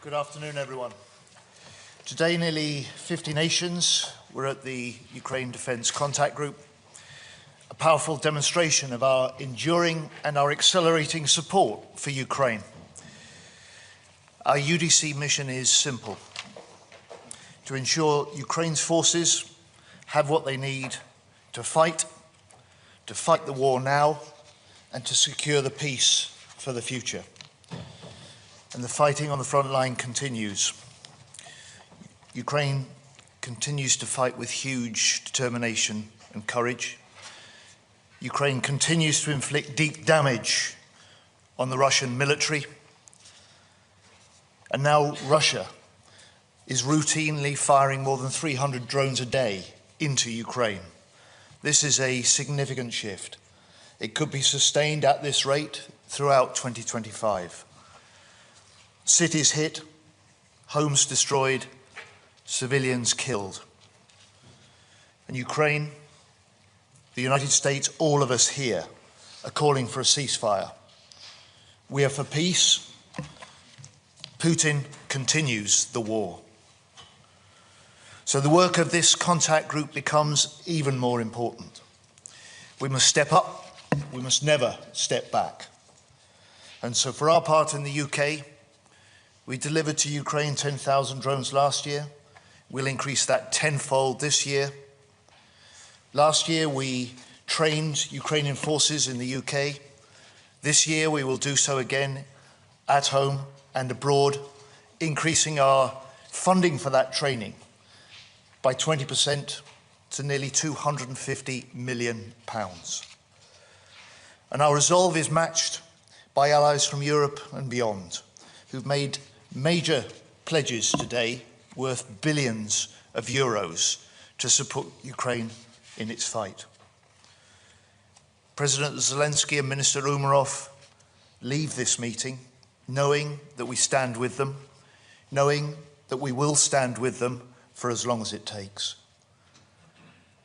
Good afternoon, everyone. Today, nearly 50 nations were at the Ukraine Defence Contact Group, a powerful demonstration of our enduring and our accelerating support for Ukraine. Our UDC mission is simple: to ensure Ukraine's forces have what they need to fight the war now, and to secure the peace for the future. And the fighting on the front line continues. Ukraine continues to fight with huge determination and courage. Ukraine continues to inflict deep damage on the Russian military. And now Russia is routinely firing more than 300 drones a day into Ukraine. This is a significant shift. It could be sustained at this rate throughout 2025. Cities hit, homes destroyed, civilians killed. And Ukraine, the United States, all of us here are calling for a ceasefire. We are for peace. Putin continues the war. So the work of this contact group becomes even more important. We must step up. We must never step back. And so for our part in the UK, we delivered to Ukraine 10,000 drones last year. We'll increase that tenfold this year. Last year, we trained Ukrainian forces in the UK. This year, we will do so again at home and abroad, increasing our funding for that training by 20% to nearly £250 million. And our resolve is matched by allies from Europe and beyond, who've made major pledges today worth billions of euros to support Ukraine in its fight. President Zelensky and Minister Umerov leave this meeting knowing that we stand with them, knowing that we will stand with them for as long as it takes.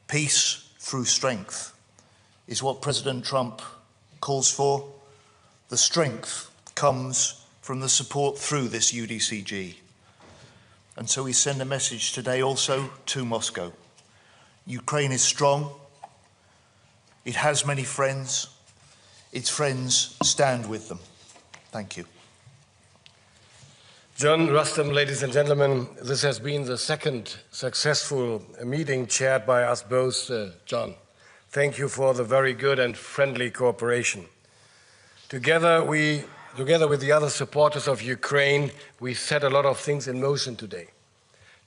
Peace through strength is what President Trump calls for. The strength comes from the support through this UDCG. And so we send a message today also to Moscow. Ukraine is strong. It has many friends. Its friends stand with them. Thank you. John, Rustem, ladies and gentlemen, this has been the second successful meeting chaired by us both, John. Thank you for the very good and friendly cooperation. Together with the other supporters of Ukraine, we set a lot of things in motion today.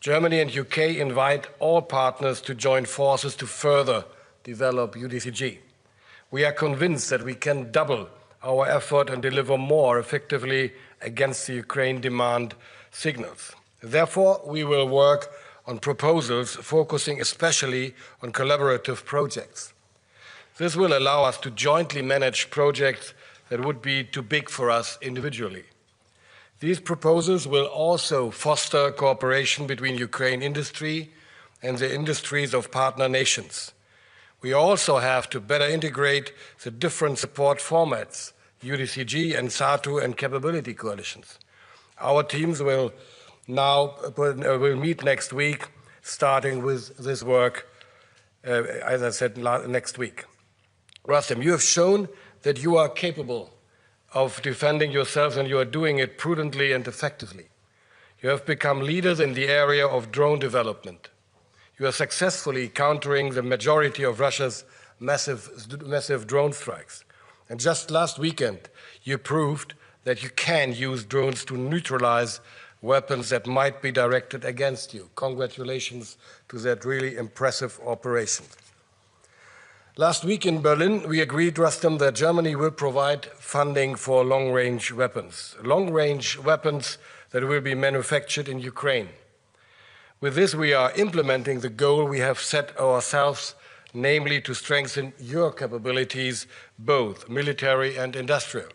Germany and UK invite all partners to join forces to further develop UDCG. We are convinced that we can double our effort and deliver more effectively against the Ukraine demand signals. Therefore, we will work on proposals focusing especially on collaborative projects. This will allow us to jointly manage projects that would be too big for us individually. These proposals will also foster cooperation between Ukraine industry and the industries of partner nations. We also have to better integrate the different support formats, UDCG and SATU and capability coalitions. Our teams will meet next week, starting with this work, as I said, next week. Rustem, you have shown that you are capable of defending yourselves, and you are doing it prudently and effectively. You have become leaders in the area of drone development. You are successfully countering the majority of Russia's massive drone strikes. And just last weekend, you proved that you can use drones to neutralize weapons that might be directed against you. Congratulations to that really impressive operation. Last week in Berlin, we agreed, Rustem, that Germany will provide funding for long-range weapons that will be manufactured in Ukraine. With this, we are implementing the goal we have set ourselves, namely to strengthen your capabilities, both military and industrial.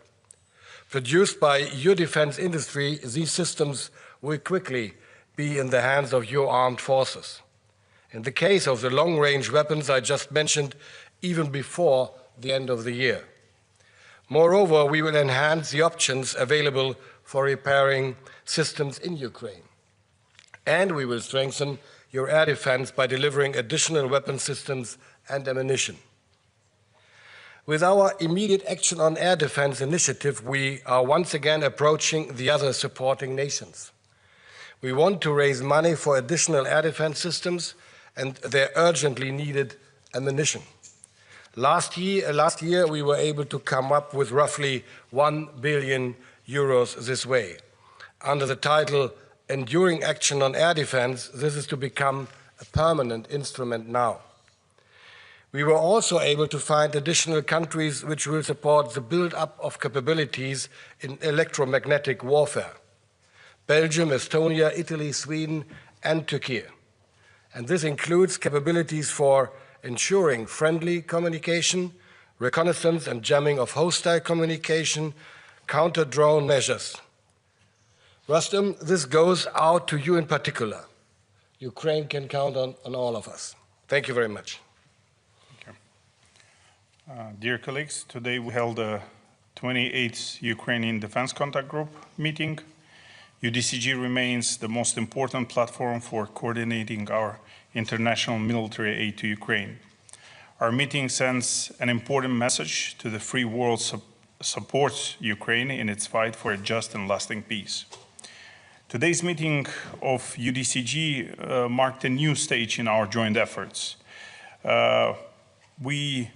Produced by your defense industry, these systems will quickly be in the hands of your armed forces. In the case of the long-range weapons I just mentioned, even before the end of the year. Moreover, we will enhance the options available for repairing systems in Ukraine. And we will strengthen your air defense by delivering additional weapon systems and ammunition. With our immediate action on air defense initiative, we are once again approaching the other supporting nations. We want to raise money for additional air defense systems and their urgently needed ammunition. Last year, we were able to come up with roughly 1 billion euros this way. Under the title Enduring Action on Air Defense, this is to become a permanent instrument now. We were also able to find additional countries which will support the build-up of capabilities in electromagnetic warfare. Belgium, Estonia, Italy, Sweden, and Turkey. And this includes capabilities for ensuring friendly communication, reconnaissance and jamming of hostile communication, counter-drone measures. Rustem, this goes out to you in particular. Ukraine can count on all of us. Thank you very much. Dear colleagues, today we held a 28th Ukrainian Defense Contact Group meeting. UDCG remains the most important platform for coordinating our international military aid to Ukraine. Our meeting sends an important message to the free world supports Ukraine in its fight for a just and lasting peace. Today's meeting of UDCG marked a new stage in our joint efforts. We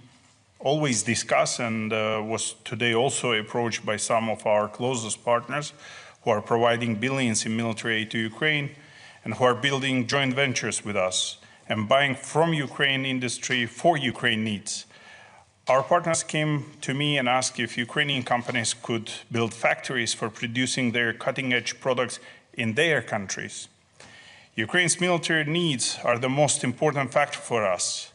always discuss and was today also approached by some of our closest partners who are providing billions in military aid to Ukraine and who are building joint ventures with us and buying from Ukraine industry for Ukraine needs. Our partners came to me and asked if Ukrainian companies could build factories for producing their cutting-edge products in their countries. Ukraine's military needs are the most important factor for us.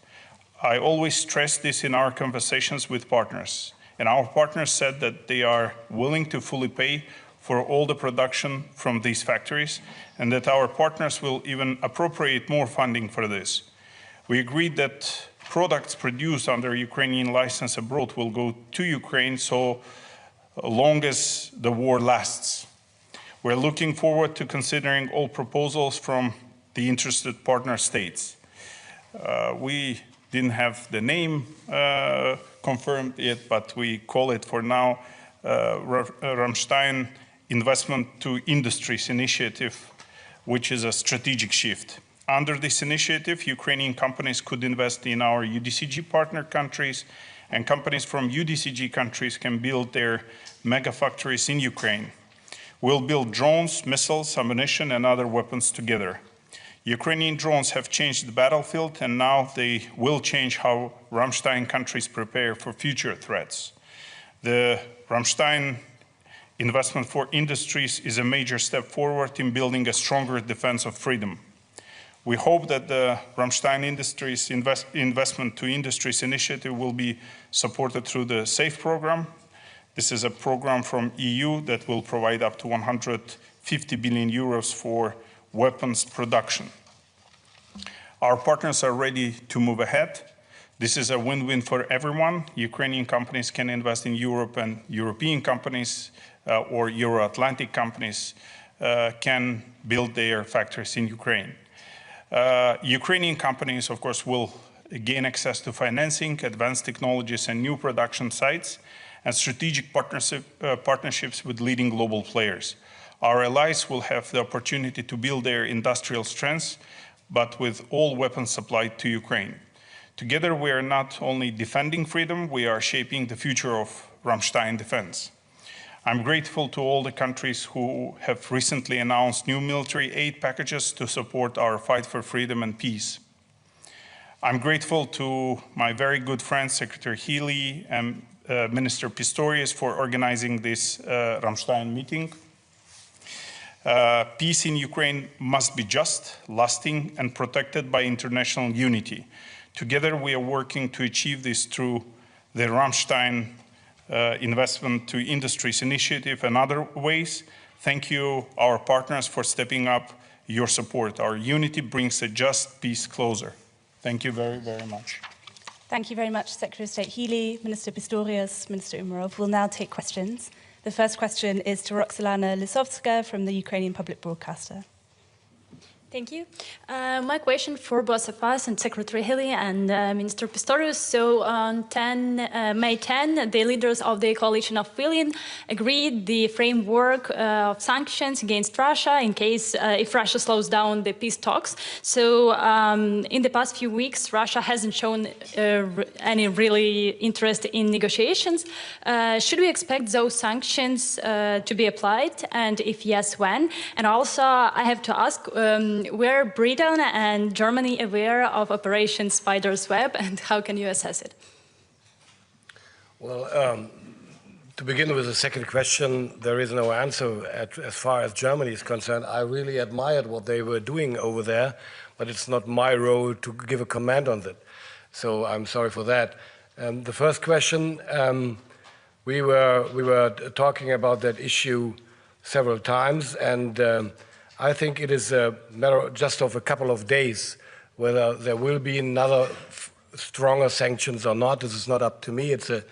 I always stress this in our conversations with partners, and our partners said that they are willing to fully pay for all the production from these factories, and that our partners will even appropriate more funding for this. We agreed that products produced under Ukrainian license abroad will go to Ukraine so long as the war lasts. We're looking forward to considering all proposals from the interested partner states. We didn't have the name confirmed yet, but we call it for now Ramstein Investment to Industries Initiative, which is a strategic shift. Under this initiative, Ukrainian companies could invest in our UDCG partner countries, and companies from UDCG countries can build their mega factories in Ukraine. We'll build drones, missiles, ammunition, and other weapons together. Ukrainian drones have changed the battlefield, and now they will change how Ramstein countries prepare for future threats. The Ramstein Investment for Industries is a major step forward in building a stronger defense of freedom. We hope that the Ramstein Industries Investment to Industries initiative will be supported through the SAFE program. This is a program from EU that will provide up to 150 billion euros for weapons production. Our partners are ready to move ahead. This is a win-win for everyone. Ukrainian companies can invest in Europe, and European companies or Euro-Atlantic companies can build their factories in Ukraine. Ukrainian companies, of course, will gain access to financing, advanced technologies, and new production sites, and strategic partnerships with leading global players. Our allies will have the opportunity to build their industrial strengths, but with all weapons supplied to Ukraine. Together, we are not only defending freedom, we are shaping the future of Ramstein defense. I'm grateful to all the countries who have recently announced new military aid packages to support our fight for freedom and peace. I'm grateful to my very good friend, Secretary Healy, and Minister Pistorius for organizing this Ramstein meeting. Peace in Ukraine must be just, lasting, and protected by international unity. Together, we are working to achieve this through the Ramstein Investment to Industries initiative and other ways. Thank you, our partners, for stepping up your support. Our unity brings a just peace closer. Thank you very, very much. Thank you very much, Secretary of State Healy, Minister Pistorius, Minister Umerov. We'll now take questions. The first question is to Roxolana Lisowska from the Ukrainian public broadcaster. Thank you. My question for both of us and Secretary Hilly and Minister Pistorius. So on May 10, the leaders of the coalition of willing agreed the framework of sanctions against Russia in case if Russia slows down the peace talks. So in the past few weeks, Russia hasn't shown any really interest in negotiations. Should we expect those sanctions to be applied? And if yes, when? And also, I have to ask, were Britain and Germany aware of Operation Spider's Web, and how can you assess it? Well, to begin with the second question, there is no answer as far as Germany is concerned. I really admired what they were doing over there, but it's not my role to give a comment on that. So I'm sorry for that. The first question, we were talking about that issue several times, and I think it is a matter just of a couple of days whether there will be another stronger sanctions or not. This is not up to me. It's a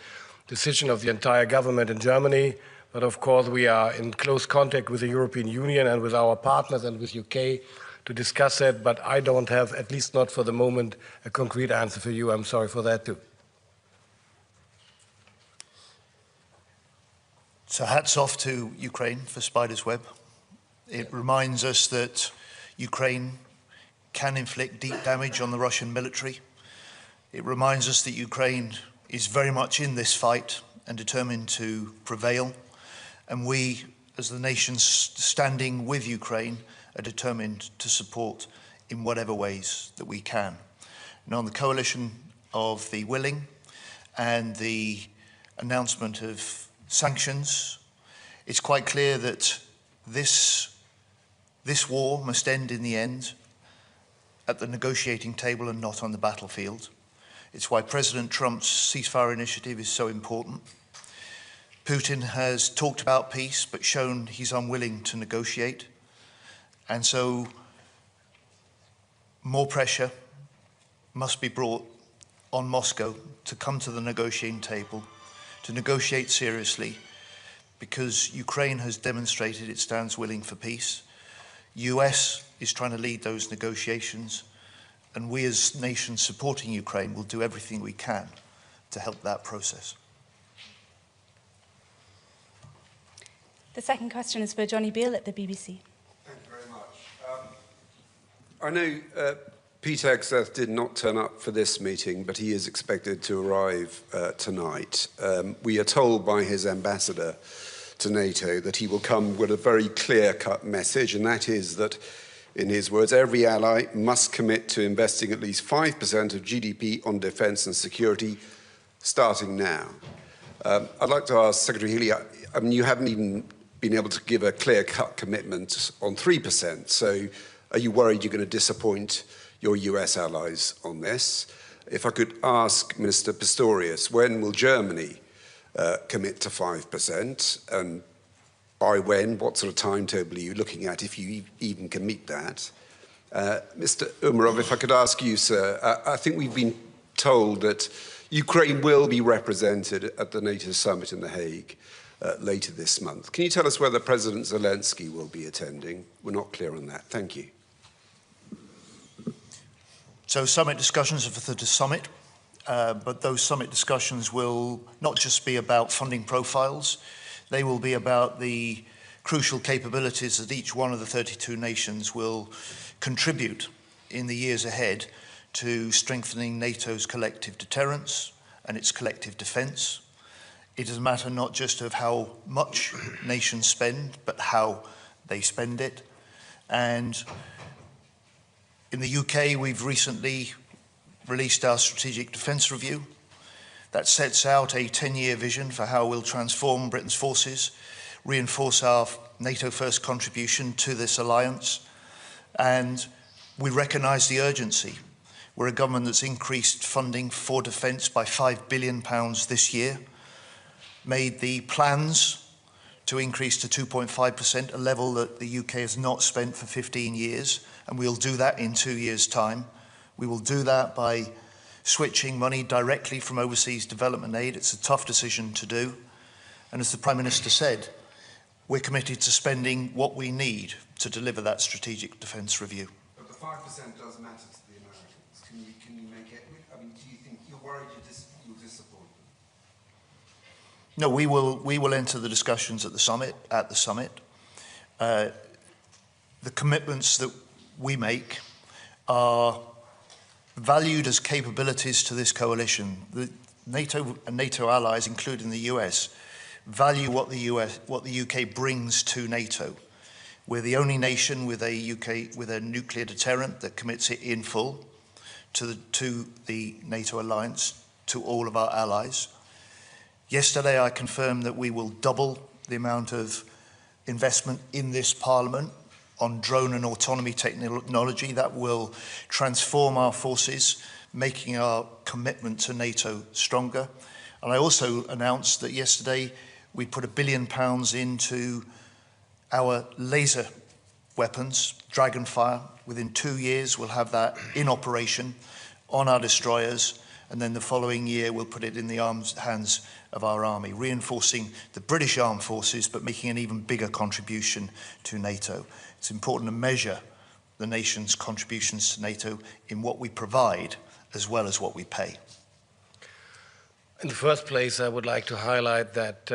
decision of the entire government in Germany. But of course, we are in close contact with the European Union and with our partners and with UK to discuss that. But I don't have, at least not for the moment, a concrete answer for you. I'm sorry for that too. So hats off to Ukraine for Spider's Web. It reminds us that Ukraine can inflict deep damage on the Russian military. It reminds us that Ukraine is very much in this fight and determined to prevail. And we, as the nations standing with Ukraine, are determined to support in whatever ways that we can. And on the coalition of the willing and the announcement of sanctions, it's quite clear that this war must end in the end at the negotiating table and not on the battlefield. It's why President Trump's ceasefire initiative is so important. Putin has talked about peace, but shown he's unwilling to negotiate. And so more pressure must be brought on Moscow to come to the negotiating table, to negotiate seriously, because Ukraine has demonstrated it stands willing for peace. US is trying to lead those negotiations, and we as nations supporting Ukraine will do everything we can to help that process. The second question is for Johnny Beale at the BBC. Thank you very much. I know Peter Hegseth did not turn up for this meeting, but he is expected to arrive tonight. We are told by his ambassador to NATO that he will come with a very clear-cut message, and that is that, in his words, every ally must commit to investing at least 5% of GDP on defence and security, starting now. I'd like to ask Secretary Healy, I mean, you haven't even been able to give a clear-cut commitment on 3%, so are you worried you're going to disappoint your US allies on this? If I could ask Minister Pistorius, when will Germany commit to 5%, and by when? What sort of timetable are you looking at, if you even can meet that? Mr. Umerov, if I could ask you, sir, I think we've been told that Ukraine will be represented at the NATO summit in The Hague later this month. Can you tell us whether President Zelensky will be attending? We're not clear on that. Thank you. So summit discussions are for the summit. But those summit discussions will not just be about funding profiles, they will be about the crucial capabilities that each one of the 32 nations will contribute in the years ahead to strengthening NATO's collective deterrence and its collective defence. It is a matter not just of how much nations spend, but how they spend it. And in the UK, we've recently released our Strategic Defence Review that sets out a 10-year vision for how we'll transform Britain's forces, reinforce our NATO-first contribution to this alliance, and we recognise the urgency. We're a government that's increased funding for defence by £5 billion this year, made the plans to increase to 2.5%, a level that the UK has not spent for 15 years, and we'll do that in 2 years' time. We will do that by switching money directly from overseas development aid. It's a tough decision to do. And as the Prime Minister said, we're committed to spending what we need to deliver that strategic defence review. But the 5% does matter to the Americans. Can you make it? I mean, do you think you're worried you'll disappoint them? No, we will enter the discussions at the summit. The commitments that we make are valued as capabilities to this coalition. The NATO and NATO allies, including the US, value what the UK brings to NATO. We're the only nation with a nuclear deterrent that commits it in full to the NATO alliance, to all of our allies. Yesterday I confirmed that we will double the amount of investment in this Parliament on drone and autonomy technology that will transform our forces, making our commitment to NATO stronger. And I also announced that yesterday we put £1 billion into our laser weapons, Dragonfire. Within 2 years we'll have that in operation on our destroyers, and then the following year we'll put it in the hands of our army, reinforcing the British Armed Forces but making an even bigger contribution to NATO. It's important to measure the nation's contributions to NATO in what we provide as well as what we pay. In the first place, I would like to highlight that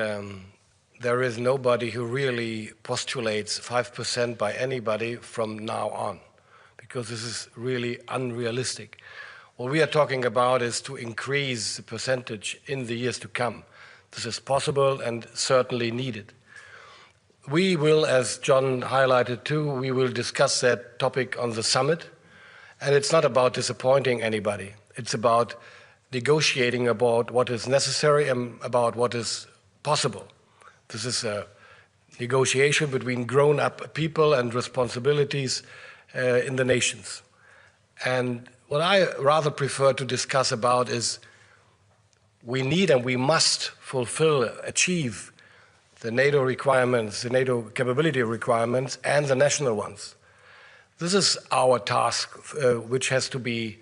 there is nobody who really postulates 5% by anybody from now on, because this is really unrealistic. What we are talking about is to increase the percentage in the years to come. This is possible and certainly needed. We will, as John highlighted too, we will discuss that topic on the summit. And it's not about disappointing anybody. It's about negotiating about what is necessary and about what is possible. This is a negotiation between grown-up people and responsibilities in the nations. And what I rather prefer to discuss about is we need and we must achieve the NATO requirements, the NATO capability requirements, and the national ones. This is our task, which has to be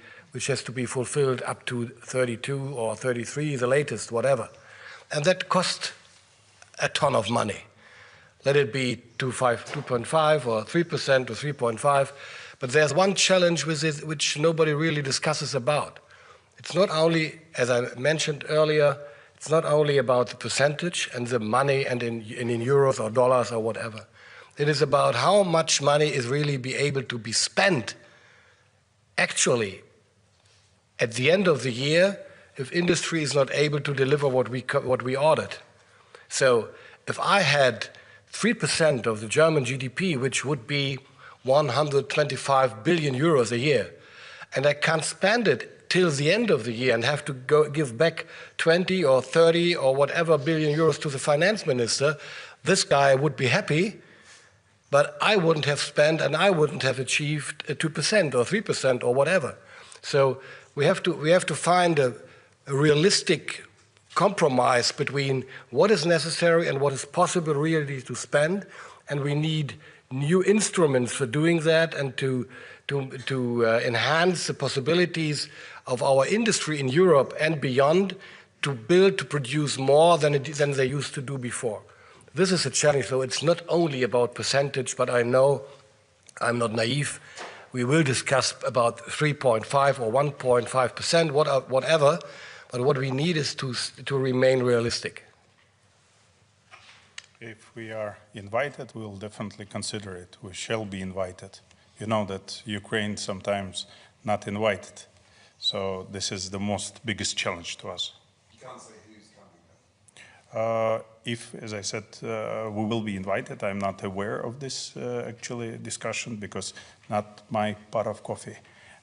fulfilled up to 32 or 33, the latest, whatever. And that costs a ton of money. Let it be 2.5 or 3% or 3.5. But there's one challenge with it which nobody really discusses about. It's not only, as I mentioned earlier, it's not only about the percentage and the money and in euros or dollars or whatever. It is about how much money is really be able to be spent actually at the end of the year if industry is not able to deliver what we ordered. So if I had 3% of the German GDP, which would be 125 billion euros a year, and I can't spend it till the end of the year and have to give back 20 or 30 or whatever billion euros to the finance minister, this guy would be happy, but I wouldn't have spent and I wouldn't have achieved 2% or 3% or whatever. So we have to find a realistic compromise between what is necessary and what is possible really to spend, and we need new instruments for doing that and to enhance the possibilities of our industry in Europe and beyond to produce more than they used to do before. This is a challenge, so it's not only about percentage, but I know I'm not naive. We will discuss about 3.5 or 1.5%, whatever, but what we need is to remain realistic. If we are invited, we'll definitely consider it. We shall be invited. You know that Ukraine sometimes not invited. So this is the biggest challenge to us. You can't say who's coming, though. If, as I said, we will be invited, I'm not aware of this actually discussion because not my pot of coffee,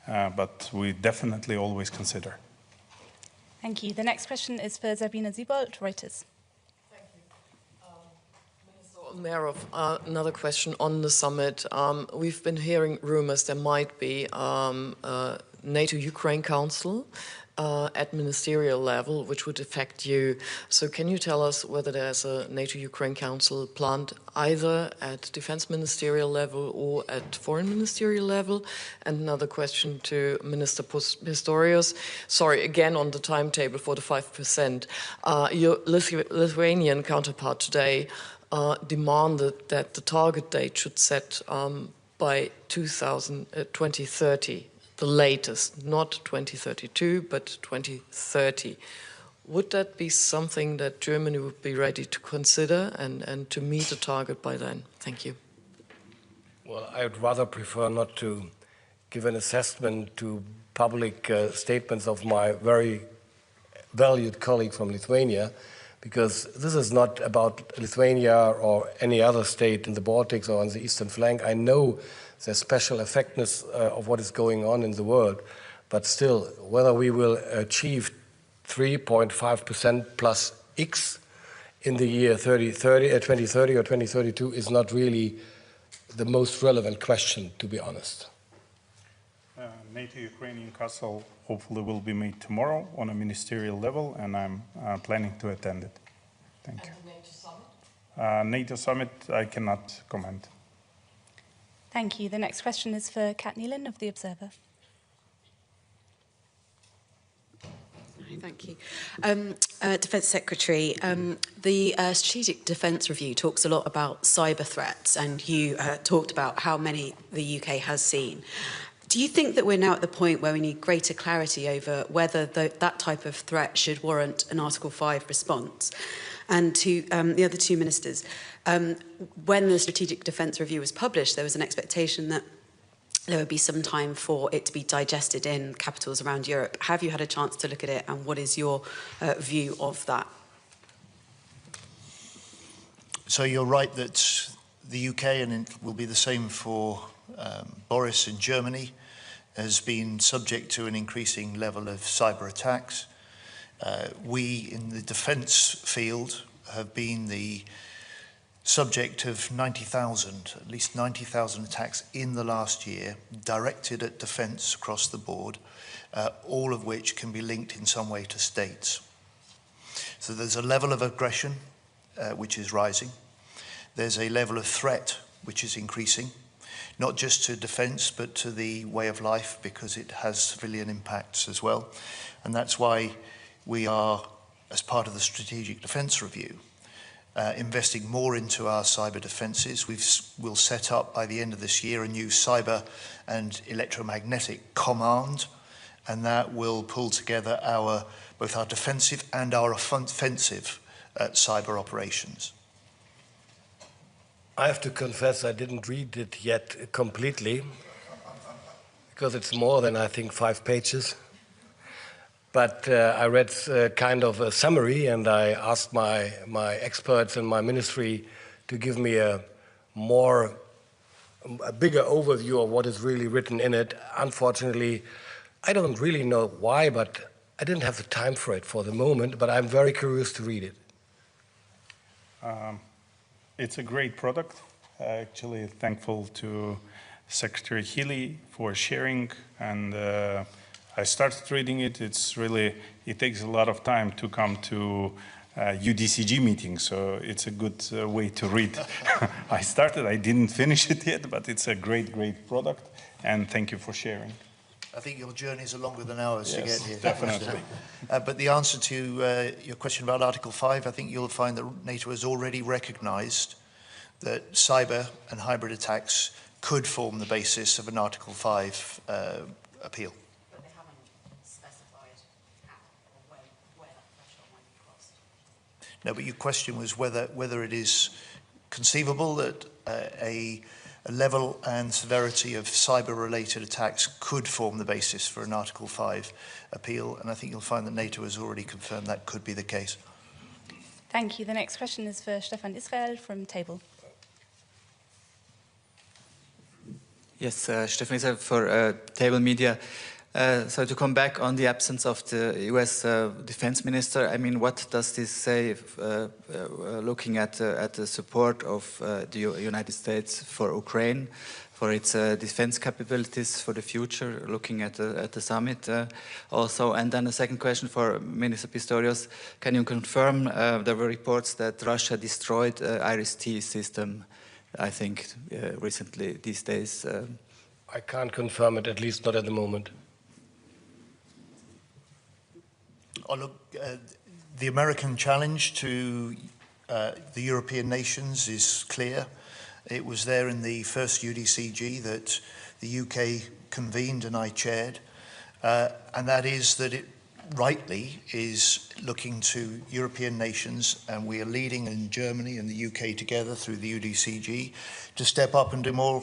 but we definitely always consider. Thank you. The next question is for Sabina Siebold, Reuters. Thank you. Minister Umerov, another question on the summit. We've been hearing rumors there might be NATO-Ukraine Council. at ministerial level, which would affect you. So can you tell us whether there's a NATO-Ukraine Council planned either at defense ministerial level or at foreign ministerial level? And another question to Minister Pistorius. Sorry, again on the timetable for the 5%. Your Lithuanian counterpart today demanded that the target date should set by 2030. The latest, not 2032, but 2030. Would that be something that Germany would be ready to consider and to meet the target by then? Thank you. Well, I would rather prefer not to give an assessment to public statements of my very valued colleague from Lithuania, because this is not about Lithuania or any other state in the Baltics or on the eastern flank. I know the special effectiveness of what is going on in the world, but still, whether we will achieve 3.5% plus X in the year 2030 or 2032 is not really the most relevant question, to be honest. NATO-Ukrainian Council hopefully will be made tomorrow on a ministerial level, and I'm planning to attend it. Thank you. And the NATO summit? NATO summit, I cannot comment. Thank you. The next question is for Kat Neelan of The Observer. Thank you. Defence Secretary, the Strategic Defence Review talks a lot about cyber threats, and you talked about how many the UK has seen. Do you think that we're now at the point where we need greater clarity over whether that type of threat should warrant an Article 5 response? And to the other two ministers, when the Strategic Defence Review was published, there was an expectation that there would be some time for it to be digested in capitals around Europe. Have you had a chance to look at it, and what is your view of that? So you're right that the UK, and it will be the same for Boris in Germany, has been subject to an increasing level of cyber attacks. We in the defence field have been the subject of 90,000, at least 90,000 attacks in the last year, directed at defence across the board, all of which can be linked in some way to states. So there's a level of aggression which is rising. There's a level of threat which is increasing, not just to defence but to the way of life, because it has civilian impacts as well. And that's why we are, as part of the Strategic Defence Review, investing more into our cyber defences. We'll set up by the end of this year a new cyber and electromagnetic command, and that will pull together both our defensive and our offensive cyber operations. I have to confess I didn't read it yet completely, because it's more than, I think, 5 pages. But I read kind of a summary, and I asked my experts in my ministry to give me a bigger overview of what is really written in it. Unfortunately, I don't really know why, but I didn't have the time for it for the moment, but I'm very curious to read it. It's a great product. Actually, thankful to Secretary Healy for sharing, and I started reading it. It takes a lot of time to come to UDCG meetings, so it's a good way to read. I didn't finish it yet, but it's a great product, and thank you for sharing. I think your journeys are longer than ours to get here. Definitely. But the answer to your question about Article 5, I think you'll find that NATO has already recognised that cyber and hybrid attacks could form the basis of an Article 5 appeal. But they haven't specified how or where that threshold might be crossed. No, but your question was whether it is conceivable that a level and severity of cyber-related attacks could form the basis for an Article 5 appeal, and I think you'll find that NATO has already confirmed that could be the case. Thank you. The next question is for Stefan Israel from Table. Yes, Stefan Israel for Table Media. So to come back on the absence of the US defense minister, I mean, what does this say looking at the support of the United States for Ukraine, for its defense capabilities for the future, looking at the summit also? And then a second question for Minister Pistorius. Can you confirm there were reports that Russia destroyed IRIS-T system, I think, recently, these days? I can't confirm it, at least not at the moment. Oh, look, the American challenge to the European nations is clear. It was there in the first UDCG that the UK convened and I chaired, and that is that it rightly is looking to European nations, and we are leading in Germany and the UK together through the UDCG to step up and do more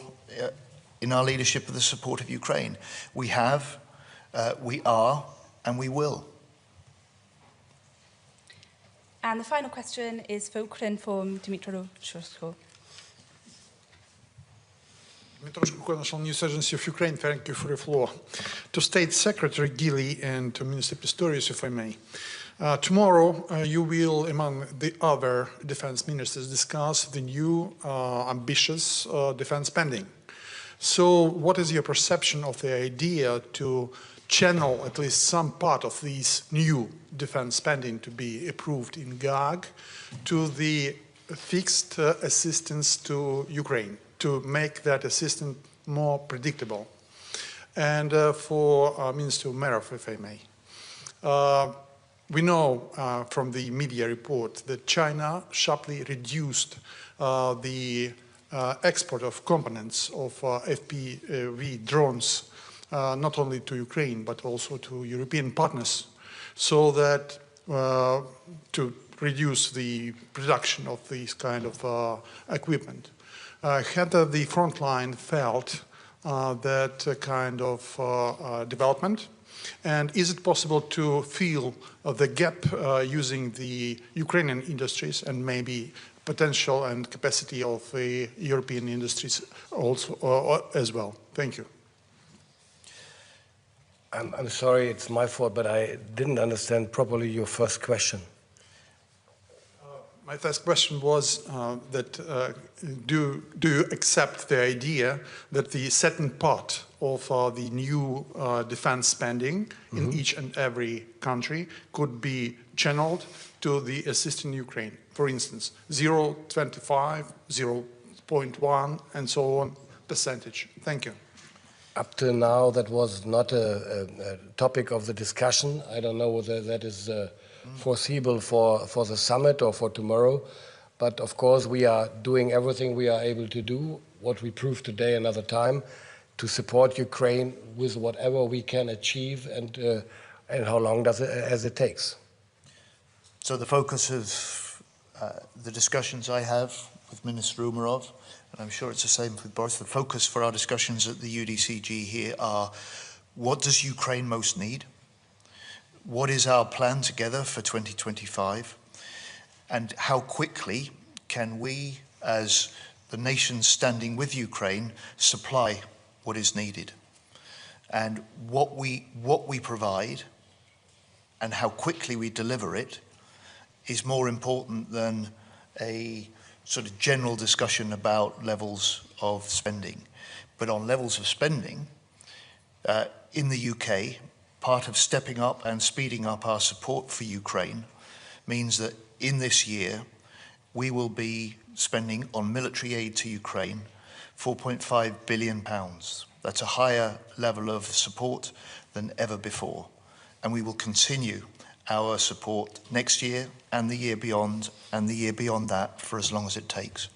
in our leadership of the support of Ukraine. We have, we are, and we will. And the final question is for Ukraine from Dmytro Shursko. Dmytro Shursko, National News Agency of Ukraine, thank you for the floor. To State Secretary Gili and to Minister Pistorius, if I may. Tomorrow, you will, among the other defense ministers, discuss the new ambitious defense spending. So what is your perception of the idea to channel at least some part of these new defense spending to be approved in GAG to the fixed assistance to Ukraine, to make that assistance more predictable? And for Minister Umerov, if I may. We know from the media report that China sharply reduced the export of components of FPV drones, not only to Ukraine, but also to European partners, so that to reduce the production of these kind of equipment. Had the front line felt that kind of development? And is it possible to fill the gap using the Ukrainian industries and maybe potential and capacity of the European industries also as well? Thank you. I'm sorry, it's my fault, but I didn't understand properly your first question. My first question was that do you accept the idea that the certain part of the new defense spending in each and every country could be channeled to the assisting Ukraine? For instance, 0.25, 0.1, and so on percentage. Thank you. Up to now, that was not a topic of the discussion. I don't know whether that is foreseeable for the summit or for tomorrow. But of course, we are doing everything we are able to do, what we proved today another time, to support Ukraine with whatever we can achieve and how long as it takes. So the focus of the discussions I have with Minister Umerov, and I'm sure it's the same with Boris, the focus for our discussions at the UDCG here are: what does Ukraine most need? What is our plan together for 2025? And how quickly can we, as the nations standing with Ukraine, supply what is needed? And what we provide and how quickly we deliver it is more important than a sort of general discussion about levels of spending. But on levels of spending, in the UK, part of stepping up and speeding up our support for Ukraine means that in this year, we will be spending on military aid to Ukraine £4.5 billion. That's a higher level of support than ever before. And we will continue our support next year and the year beyond and the year beyond that for as long as it takes.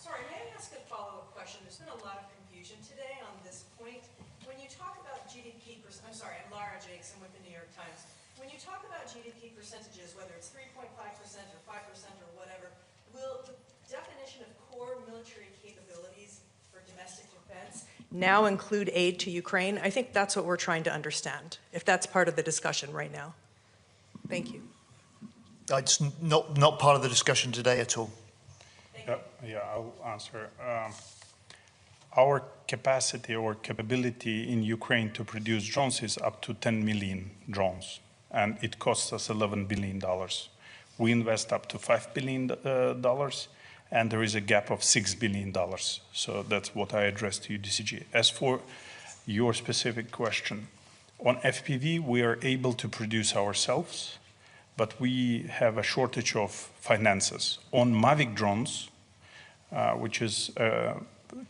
Sorry, may I ask a follow-up question? There's been a lot of confusion today on this point. When you talk about GDP, I'm sorry, I'm Lara Jakes, I'm with the New York Times. When you talk about GDP percentages, whether it's 3.5% or 5% or whatever, will the definition of core military capabilities for domestic defense now include aid to Ukraine? I think that's what we're trying to understand, if that's part of the discussion right now. Thank you. It's not part of the discussion today at all. Yeah, I'll answer. our capacity or capability in Ukraine to produce drones is up to 10 million drones, and it costs us $11 billion. We invest up to $5 billion, and there is a gap of $6 billion. So that's what I addressed to UDCG. As for your specific question, on FPV, we are able to produce ourselves, but we have a shortage of finances. On Mavic drones, which is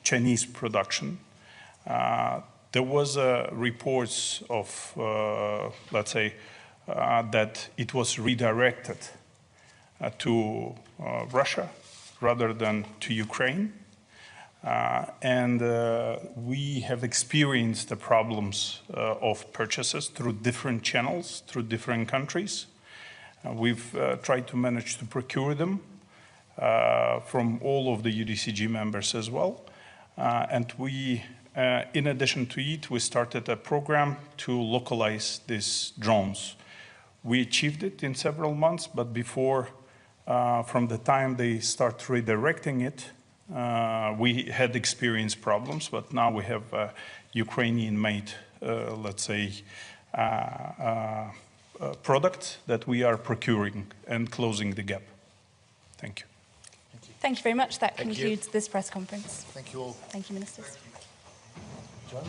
Chinese production, there was reports of, let's say, that it was redirected to Russia rather than to Ukraine. And we have experienced the problems of purchases through different channels, through different countries. We've tried to manage to procure them from all of the UDCG members as well. And we, in addition to it, we started a program to localize these drones. We achieved it in several months, but before, from the time they start redirecting it, we had experienced problems, but now we have a Ukrainian-made, let's say, product that we are procuring and closing the gap. Thank you. Thank you very much. That concludes this press conference. Thank you all. Thank you, Ministers. John,